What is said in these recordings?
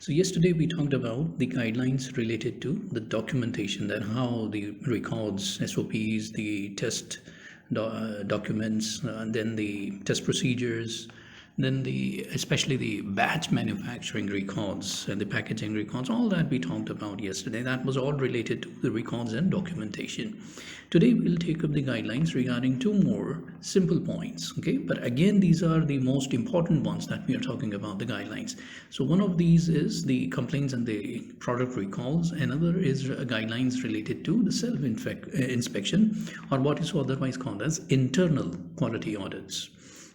So yesterday we talked about the guidelines related to the documentation, that how the records, SOPs, the test documents, and then the test procedures, then the especially the batch manufacturing records and the packaging records, all that we talked about yesterday. That was all related to the records and documentation. Today we'll take up the guidelines regarding two more simple points. Okay, but again, these are the most important ones that we are talking about, the guidelines. So one of these is the complaints and the product recalls. Another is guidelines related to the self-inspection, or what is otherwise called as internal quality audits.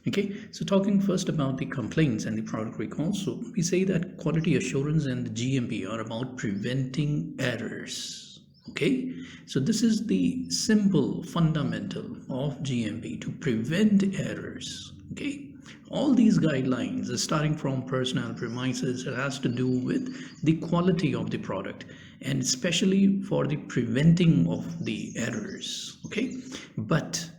Okay, so talking first about the complaints and the product recalls. So we say that quality assurance and the GMP are about preventing errors. Okay, so this is the simple fundamental of GMP, to prevent errors. Okay, all these guidelines, starting from personnel premises, it has to do with the quality of the product, and especially for the preventing of the errors. Okay, but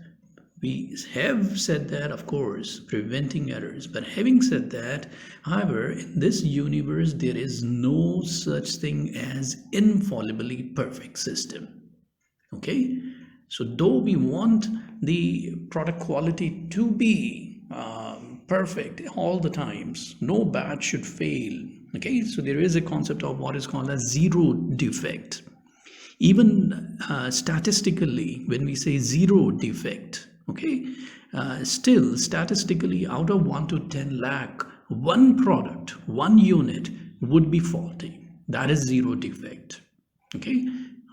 we have said that, of course, preventing errors. But having said that, however, in this universe, there is no such thing as infallibly perfect system. Okay? So though we want the product quality to be perfect all the times, no batch should fail. Okay? So there is a concept of what is called a zero defect. Even statistically, when we say zero defect, okay, still statistically, out of 1 to 10 lakh, one product, one unit would be faulty. That is zero defect. Okay,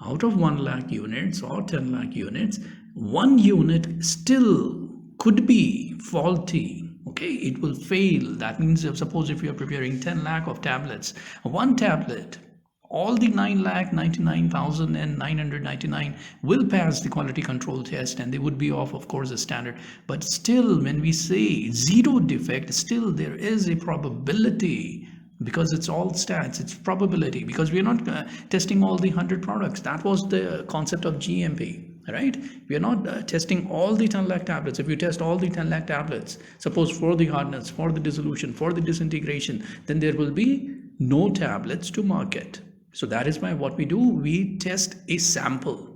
out of 1 lakh units or 10 lakh units, one unit still could be faulty. Okay, it will fail. That means, suppose if you are preparing 10 lakh of tablets, one tablet, all the 9,99,999 will pass the quality control test, and they would be of course, a standard. But still, when we say zero defect, still there is a probability, because it's all stats, it's probability, because we are not testing all the 100 products. That was the concept of GMP. Right? We are not testing all the 10 lakh tablets. If you test all the 10 lakh tablets, suppose for the hardness, for the dissolution, for the disintegration, then there will be no tablets to market. So that is why what we do, we test a sample,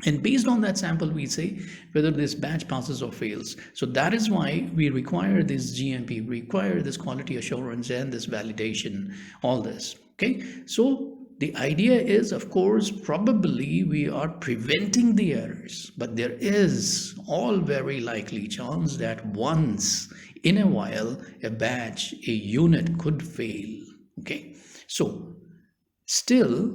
and based on that sample we say whether this batch passes or fails. So that is why we require this GMP, we require this quality assurance and this validation, all this. Okay, so the idea is, of course, probably we are preventing the errors, but there is all very likely chance that once in a while a batch, a unit could fail. Okay, so still,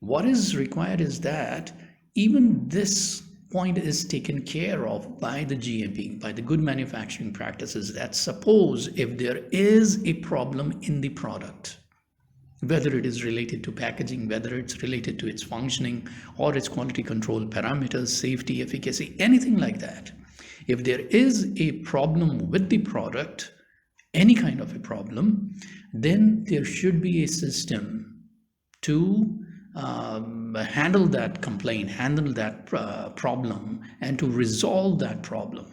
what is required is that even this point is taken care of by the GMP, by the good manufacturing practices, that suppose if there is a problem in the product, whether it is related to packaging, whether it's related to its functioning or its quality control parameters, safety, efficacy, anything like that, if there is a problem with the product, any kind of a problem, then there should be a system to handle that complaint, handle that problem, and to resolve that problem.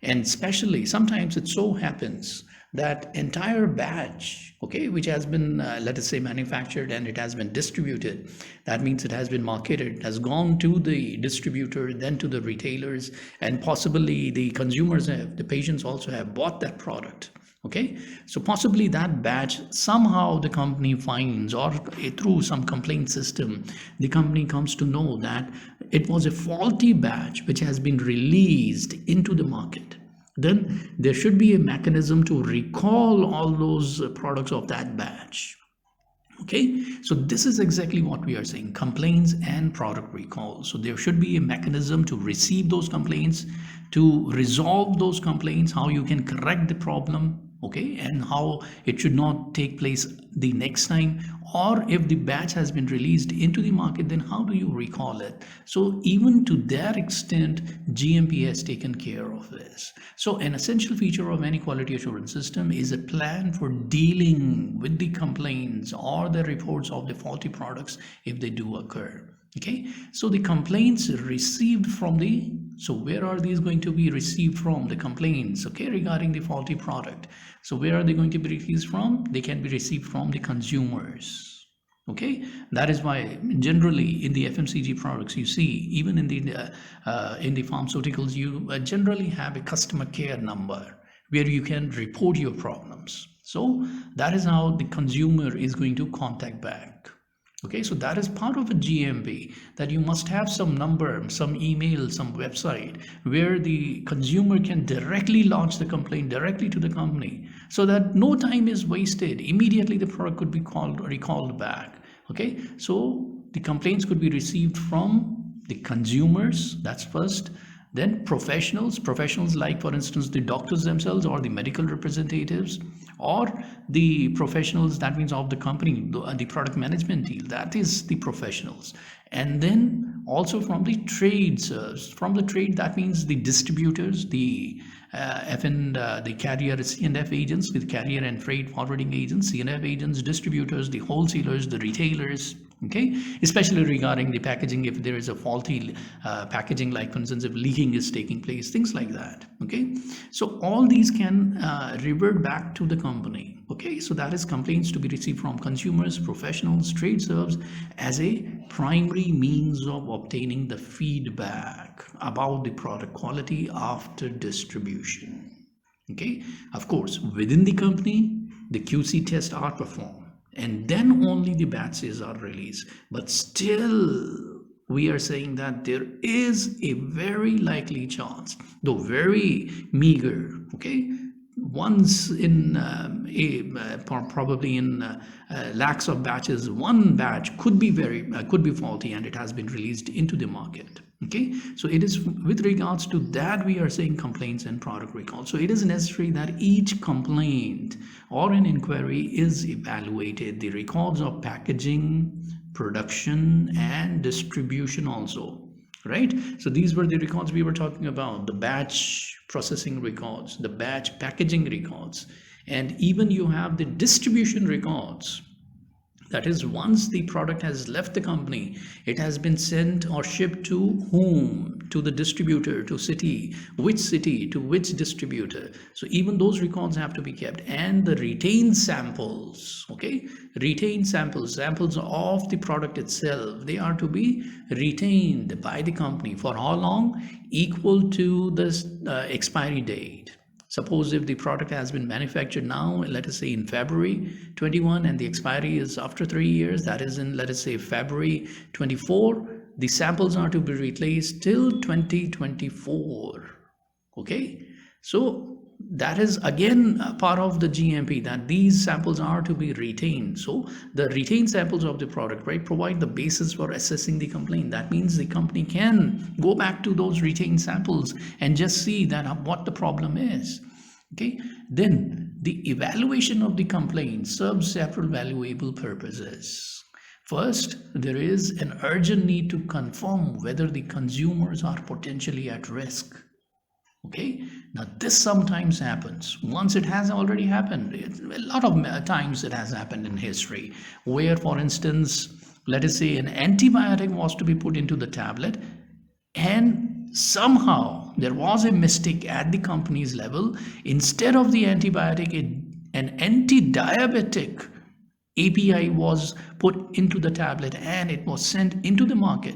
And especially, sometimes it so happens that entire batch, okay, which has been, let us say, manufactured and it has been distributed, that means it has been marketed, it has gone to the distributor, then to the retailers, and possibly the consumers have, the patients also have bought that product. Okay, so possibly that batch, somehow the company finds, or through some complaint system, the company comes to know that it was a faulty batch which has been released into the market. Then there should be a mechanism to recall all those products of that batch. Okay, so this is exactly what we are saying, complaints and product recall. So there should be a mechanism to receive those complaints, to resolve those complaints, how you can correct the problem, okay, and how it should not take place the next time. Or if the batch has been released into the market, then how do you recall it? So even to that extent, GMP has taken care of this. So an essential feature of any quality assurance system is a plan for dealing with the complaints or the reports of the faulty products if they do occur. Okay, so the complaints received from the So where are these going to be received from, the complaints, okay, regarding the faulty product? So where are they going to be received from? They can be received from the consumers. Okay, that is why generally in the FMCG products, you see, even in the pharmaceuticals, you generally have a customer care number where you can report your problems. So that is how the consumer is going to contact back. Okay, so that is part of a GMP, that you must have some number, some email, some website where the consumer can directly launch the complaint directly to the company, so that no time is wasted. Immediately the product could be recalled back. Okay, so the complaints could be received from the consumers, that's first. Then professionals like, for instance, the doctors themselves, or the medical representatives, or the professionals, that means of the company, the product management team, that is the professionals. And then also from the trades, from the trade, that means the distributors, the the carrier C&F agents, with carrier and freight forwarding agents, C&F agents, distributors, the wholesalers, the retailers. Okay, especially regarding the packaging, if there is a faulty packaging, like for instance, if leaking is taking place, things like that. Okay, so all these can revert back to the company. Okay, so that is complaints to be received from consumers, professionals. Trade serves as a primary means of obtaining the feedback about the product quality after distribution. Okay, of course, within the company, the QC tests are performed, and then only the batches are released. But still, we are saying that there is a very likely chance, though very meager, okay, once in probably in lakhs of batches, one batch could be faulty, and it has been released into the market. Okay, so it is with regards to that we are saying complaints and product recall. So it is necessary that each complaint or an inquiry is evaluated, the records of packaging, production, and distribution also, right? So these were the records we were talking about, the batch processing records, the batch packaging records, and even you have the distribution records. That is, once the product has left the company, it has been sent or shipped to whom? To the distributor, to city, to which distributor. So even those records have to be kept. And the retained samples, okay? Retained samples of the product itself, they are to be retained by the company. For how long? Equal to the expiry date. Suppose if the product has been manufactured now, let us say in February 21, and the expiry is after 3 years, that is in, let us say, February 24, the samples are to be replaced till 2024. Okay, so that is again a part of the GMP, that these samples are to be retained. So the retained samples of the product, right, provide the basis for assessing the complaint. That means the company can go back to those retained samples and just see that what the problem is. Okay, then the evaluation of the complaint serves several valuable purposes. First, there is an urgent need to confirm whether the consumers are potentially at risk. Okay, now this sometimes happens. Once it has already happened, a lot of times it has happened in history, where, for instance, let us say an antibiotic was to be put into the tablet, and somehow there was a mistake at the company's level. Instead of the antibiotic, an anti-diabetic API was put into the tablet, and it was sent into the market.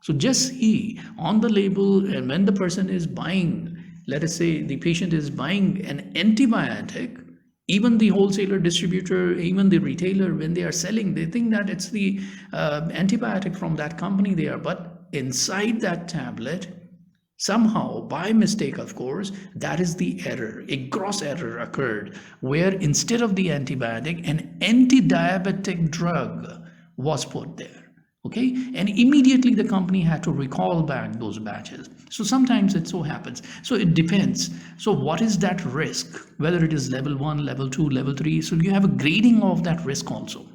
So just see on the label, and when the person is buying, let us say the patient is buying an antibiotic, even the wholesaler, distributor, even the retailer, when they are selling, they think that it's the antibiotic from that company there. But inside that tablet, somehow, by mistake, of course, that is the error. A gross error occurred, where instead of the antibiotic, an anti-diabetic drug was put there. Okay, and immediately the company had to recall back those batches. So sometimes it so happens. So it depends. So what is that risk? Whether it is level 1, level 2, level 3. So you have a grading of that risk also.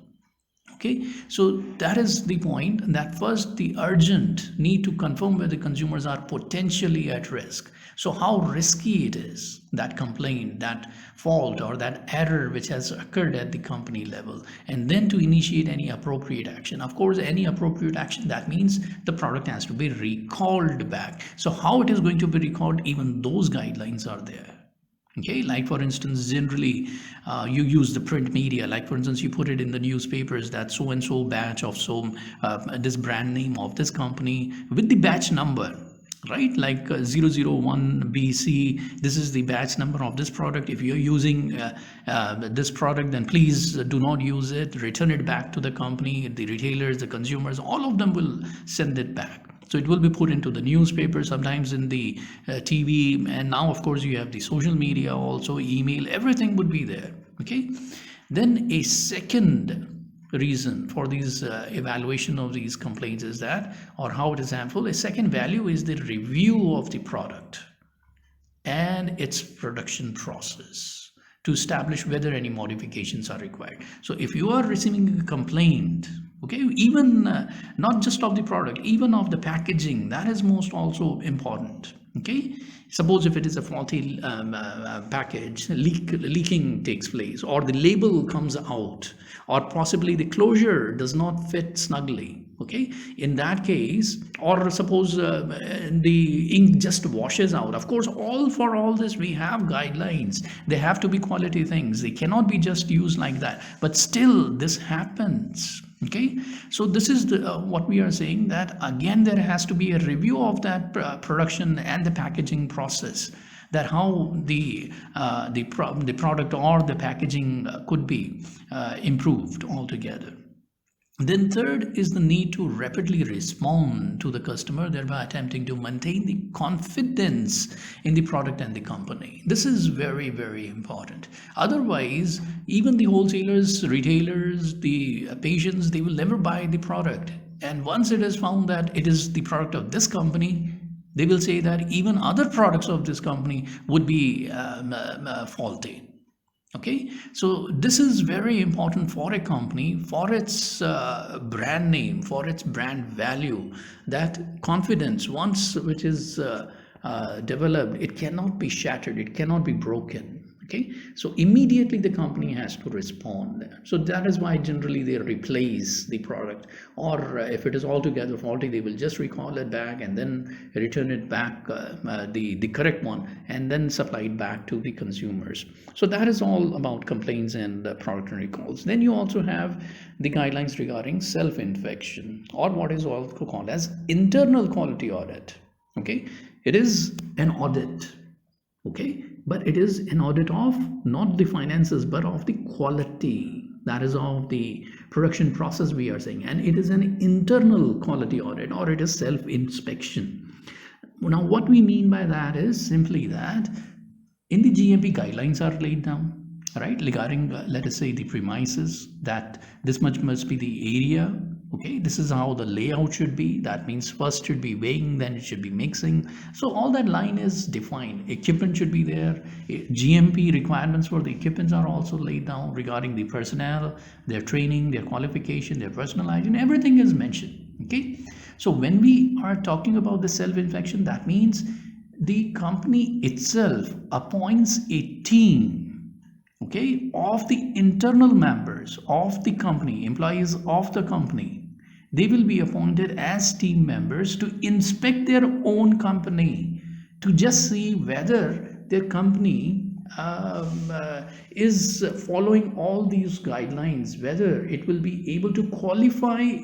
Okay, so that is the point, that first the urgent need to confirm whether consumers are potentially at risk. So how risky it is, that complaint, that fault or that error which has occurred at the company level, and then to initiate any appropriate action. Of course, any appropriate action, that means the product has to be recalled back. So how it is going to be recalled, even those guidelines are there. Okay, like for instance, generally you use the print media. Like for instance, you put it in the newspapers that so and so batch of so this brand name of this company with the batch number, right? Like 001 BC, this is the batch number of this product. If you're using this product, then please do not use it, return it back to the company. The retailers, the consumers, all of them will send it back. So it will be put into the newspaper, sometimes in the TV, and now of course you have the social media also, email, everything would be there. Okay, then a second reason for these evaluation of these complaints is that, or how it is harmful, a second value is the review of the product and its production process to establish whether any modifications are required. So if you are receiving a complaint, okay, even not just of the product, even of the packaging, that is most also important. Okay, suppose if it is a faulty package, leaking takes place, or the label comes out, or possibly the closure does not fit snugly. Okay, in that case, or suppose the ink just washes out. Of course, for all this we have guidelines. They have to be quality things. They cannot be just used like that. But still, this happens. Okay, so this is what we are saying, that again there has to be a review of that production and the packaging process, that how the product or the packaging could be improved altogether. Then third is the need to rapidly respond to the customer, thereby attempting to maintain the confidence in the product and the company. This is very, very important. Otherwise, even the wholesalers, retailers, the patients, they will never buy the product. And once it is found that it is the product of this company, they will say that even other products of this company would be faulty. Okay, so this is very important for a company, for its brand name, for its brand value. That confidence, once which is developed, it cannot be shattered, it cannot be broken. Okay, so immediately the company has to respond. So that is why generally they replace the product, or if it is altogether faulty, they will just recall it back and then return it back, the correct one, and then supply it back to the consumers. So that is all about complaints and product recalls. Then you also have the guidelines regarding self-inspection, or what is also called as internal quality audit. Okay, it is an audit. Okay, but it is an audit of not the finances but of the quality, that is of the production process we are saying, and it is an internal quality audit, or it is self-inspection. Now what we mean by that is simply that in the GMP guidelines are laid down, right, regarding let us say the premises, that this much must be the area. Okay, this is how the layout should be. That means first should be weighing, then it should be mixing. So all that line is defined. Equipment should be there. GMP requirements for the equipments are also laid down regarding the personnel, their training, their qualification, their personal hygiene. Everything is mentioned. Okay, so when we are talking about the self-inspection, that means the company itself appoints a team, okay, of the internal members of the company, employees of the company. They will be appointed as team members to inspect their own company, to just see whether their company is following all these guidelines, whether it will be able to qualify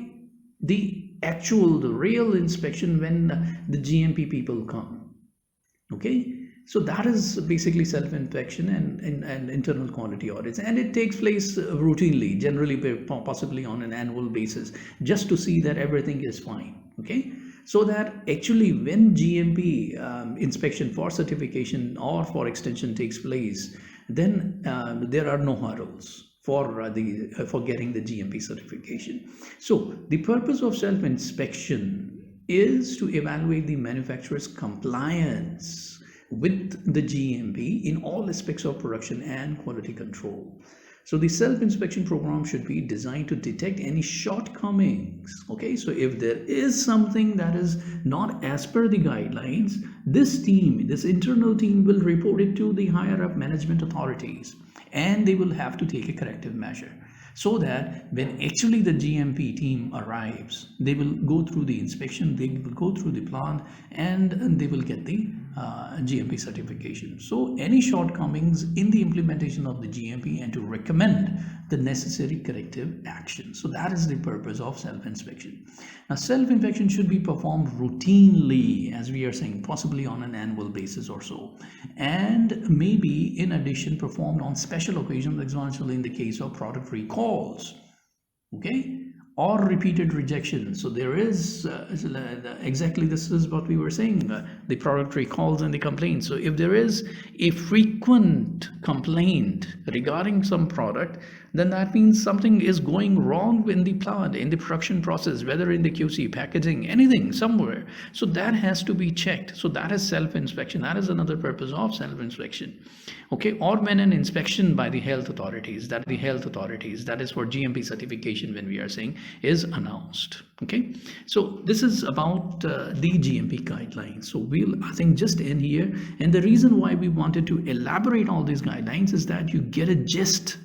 the real inspection when the GMP people come. Okay, so that is basically self-inspection and internal quality audits, and it takes place routinely, generally possibly on an annual basis, just to see that everything is fine. Okay, so that actually when GMP inspection for certification or for extension takes place, then there are no hurdles for getting the GMP certification. So the purpose of self-inspection is to evaluate the manufacturer's compliance with the GMP in all aspects of production and quality control. So the self-inspection program should be designed to detect any shortcomings. Okay, so if there is something that is not as per the guidelines, this internal team will report it to the higher up management authorities, and they will have to take a corrective measure, so that when actually the GMP team arrives, they will go through the inspection, they will go through the plant, and they will get the GMP certification. So any shortcomings in the implementation of the GMP, and to recommend the necessary corrective action. So that is the purpose of self-inspection. Now self-inspection should be performed routinely, as we are saying, possibly on an annual basis or so, and maybe in addition performed on special occasions, example in the case of product recalls, okay, or repeated rejection. So there is exactly, this is what we were saying, the product recalls and the complaints. So if there is a frequent complaint regarding some product, then that means something is going wrong in the plant, in the production process, whether in the QC, packaging, anything, somewhere. So that has to be checked. So that is self-inspection. That is another purpose of self-inspection. Okay, or when an inspection by the health authorities, that is for GMP certification, when we are saying, is announced. Okay, so this is about the GMP guidelines. So we'll, I think, just end here. And the reason why we wanted to elaborate all these guidelines is that you get a gist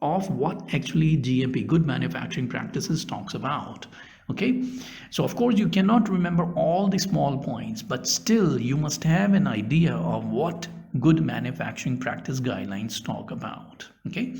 of what actually GMP, good manufacturing practices, talks about. Okay, so of course you cannot remember all the small points, but still you must have an idea of what good manufacturing practice guidelines talk about. Okay,